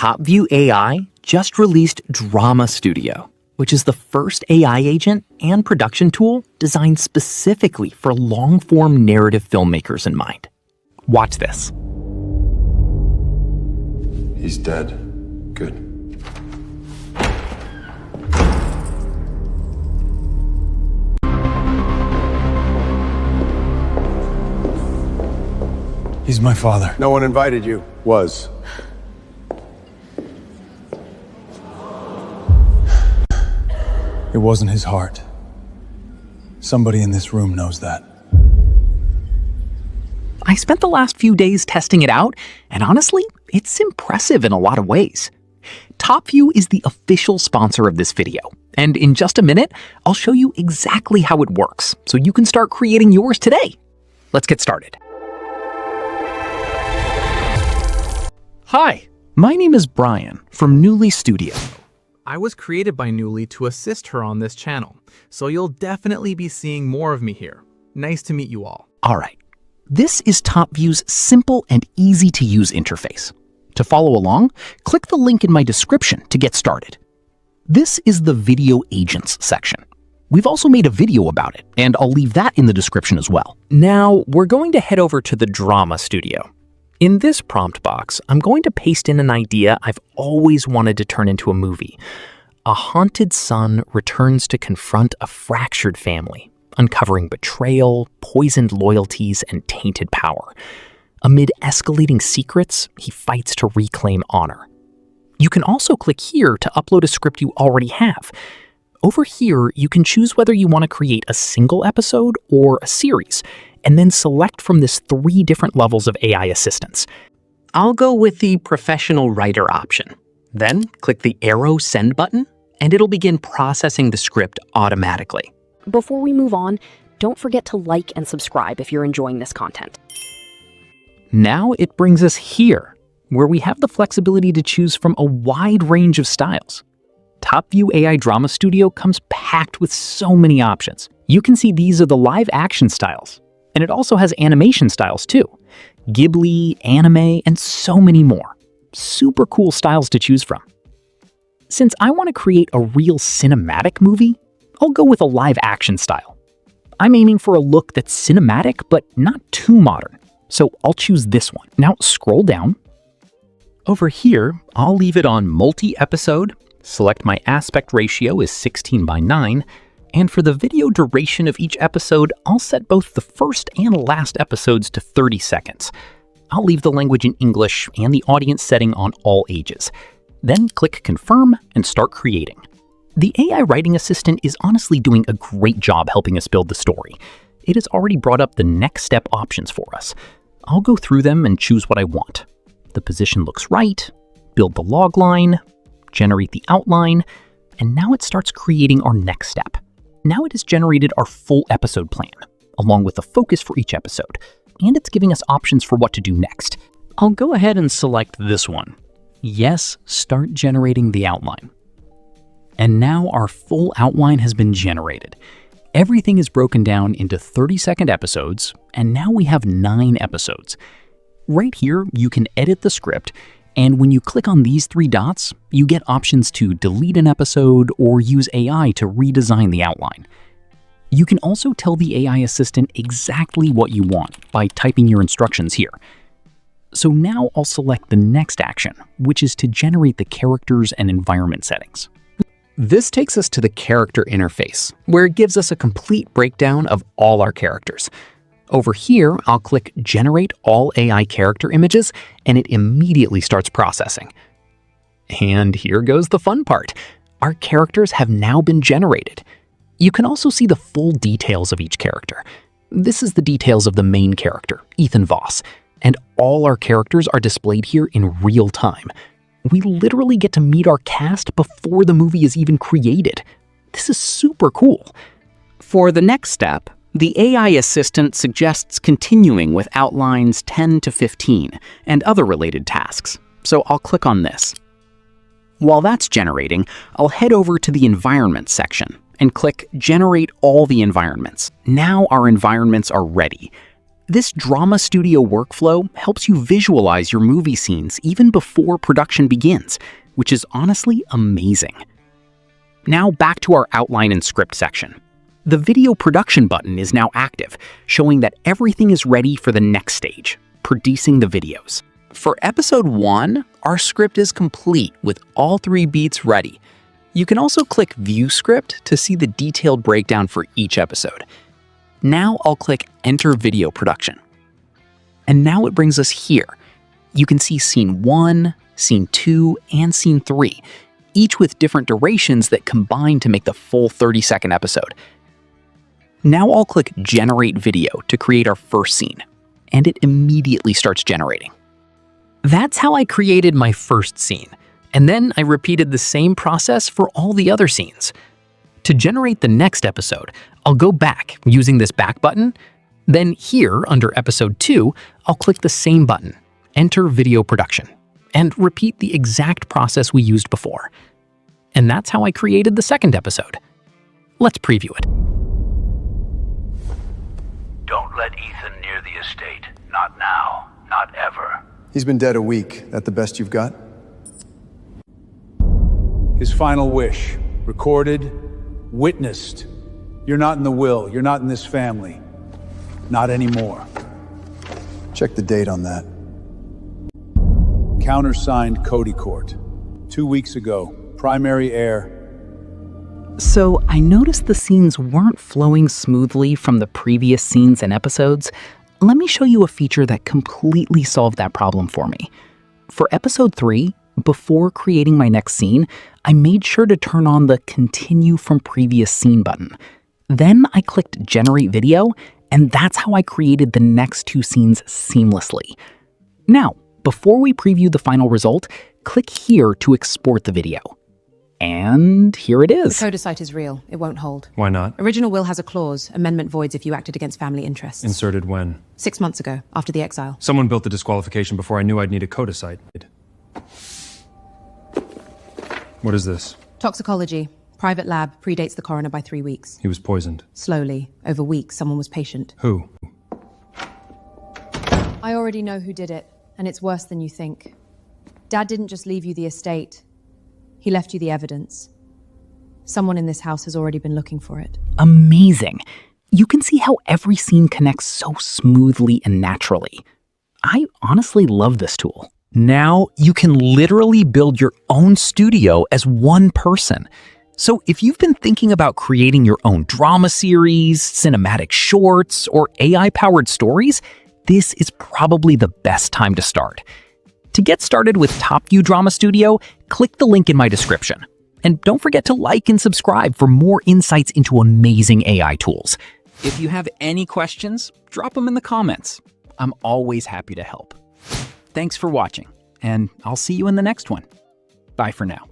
Topview AI just released Drama Studio, which is the first AI agent and production tool designed specifically for long-form narrative filmmakers in mind. Watch this. He's dead. Good. He's my father. No one invited you. Was. It wasn't his heart. Somebody in this room knows that. I spent the last few days testing it out, and honestly, it's impressive in a lot of ways. Topview is the official sponsor of this video, and in just a minute, I'll show you exactly how it works, so you can start creating yours today. Let's get started. Hi, my name is Brian from Newly Studio. I was created by Newly to assist her on this channel, so you'll definitely be seeing more of me here. Nice to meet you all. All right, this is Topview's simple and easy to use interface. To follow along, click the link in my description to get started. This is the Video Agents section. We've also made a video about it, and I'll leave that in the description as well. Now, we're going to head over to the Drama Studio. In this prompt box, I'm going to paste in an idea I've always wanted to turn into a movie. A haunted son returns to confront a fractured family, uncovering betrayal, poisoned loyalties, and tainted power. Amid escalating secrets, he fights to reclaim honor. You can also click here to upload a script you already have. Over here, you can choose whether you want to create a single episode or a series, and then select from this 3 different levels of AI assistance. I'll go with the professional writer option. Then click the arrow send button, and it'll begin processing the script automatically. Before we move on, don't forget to like and subscribe if you're enjoying this content. Now it brings us here, where we have the flexibility to choose from a wide range of styles. Topview AI Drama Studio comes packed with so many options. You can see these are the live action styles, and it also has animation styles too. Ghibli, anime, and so many more. Super cool styles to choose from. Since I want to create a real cinematic movie, I'll go with a live action style. I'm aiming for a look that's cinematic but not too modern, so I'll choose this one. Now scroll down. Over here, I'll leave it on multi-episode, select my aspect ratio is 16:9, and for the video duration of each episode, I'll set both the first and last episodes to 30 seconds. I'll leave the language in English and the audience setting on all ages. Then click confirm and start creating. The AI writing assistant is honestly doing a great job helping us build the story. It has already brought up the next step options for us. I'll go through them and choose what I want. The position looks right, build the log line, generate the outline, and now it starts creating our next step. Now it has generated our full episode plan, along with a focus for each episode, and it's giving us options for what to do next. I'll go ahead and select this one. Yes, start generating the outline. And now our full outline has been generated. Everything is broken down into 30-second episodes, and now we have 9 episodes. Right here, you can edit the script, and when you click on these 3 dots, you get options to delete an episode or use AI to redesign the outline. You can also tell the AI assistant exactly what you want by typing your instructions here. So now I'll select the next action, which is to generate the characters and environment settings. This takes us to the character interface, where it gives us a complete breakdown of all our characters. Over here, I'll click Generate All AI Character Images, and it immediately starts processing. And here goes the fun part. Our characters have now been generated. You can also see the full details of each character. This is the details of the main character, Ethan Voss, and all our characters are displayed here in real time. We literally get to meet our cast before the movie is even created. This is super cool. For the next step, the AI assistant suggests continuing with outlines 10 to 15 and other related tasks, so I'll click on this. While that's generating, I'll head over to the Environment section and click Generate All the Environments. Now our environments are ready. This drama studio workflow helps you visualize your movie scenes even before production begins, which is honestly amazing. Now back to our outline and script section. The video production button is now active, showing that everything is ready for the next stage, producing the videos. For episode 1, our script is complete with all 3 beats ready. You can also click View Script to see the detailed breakdown for each episode. Now I'll click Enter Video Production. And now it brings us here. You can see Scene 1, Scene 2, and Scene 3, each with different durations that combine to make the full 30-second episode. Now I'll click Generate Video to create our first scene, and it immediately starts generating. That's how I created my first scene, and then I repeated the same process for all the other scenes. To generate the next episode, I'll go back using this back button. Then here, under episode 2, I'll click the same button, Enter Video Production, and repeat the exact process we used before. And that's how I created the second episode. Let's preview it. Don't let Ethan near the estate. Not now. Not ever. He's been dead a week. That the best you've got? His final wish, recorded, witnessed. You're not in the will. You're not in this family. Not anymore. Check the date on that. Countersigned Cody Court. 2 weeks ago. Primary heir. So I noticed the scenes weren't flowing smoothly from the previous scenes and episodes. Let me show you a feature that completely solved that problem for me. For episode 3, before creating my next scene, I made sure to turn on the Continue from Previous Scene button. Then I clicked Generate Video, and that's how I created the next 2 scenes seamlessly. Now, before we preview the final result, click here to export the video. And here it is. The codicite is real. It won't hold. Why not? Original will has a clause. Amendment voids if you acted against family interests. Inserted when? 6 months ago, after the exile. Someone built the disqualification before I knew I'd need a codicite. What is this? Toxicology. Private lab. Predates the coroner by 3 weeks. He was poisoned. Slowly. Over weeks, someone was patient. Who? I already know who did it, and it's worse than you think. Dad didn't just leave you the estate. He left you the evidence. Someone in this house has already been looking for it. Amazing. You can see how every scene connects so smoothly and naturally. I honestly love this tool. Now you can literally build your own studio as one person. So if you've been thinking about creating your own drama series, cinematic shorts, or AI-powered stories, this is probably the best time to start. To get started with Topview Drama Studio, click the link in my description. And don't forget to like and subscribe for more insights into amazing AI tools. If you have any questions, drop them in the comments. I'm always happy to help. Thanks for watching, and I'll see you in the next one. Bye for now.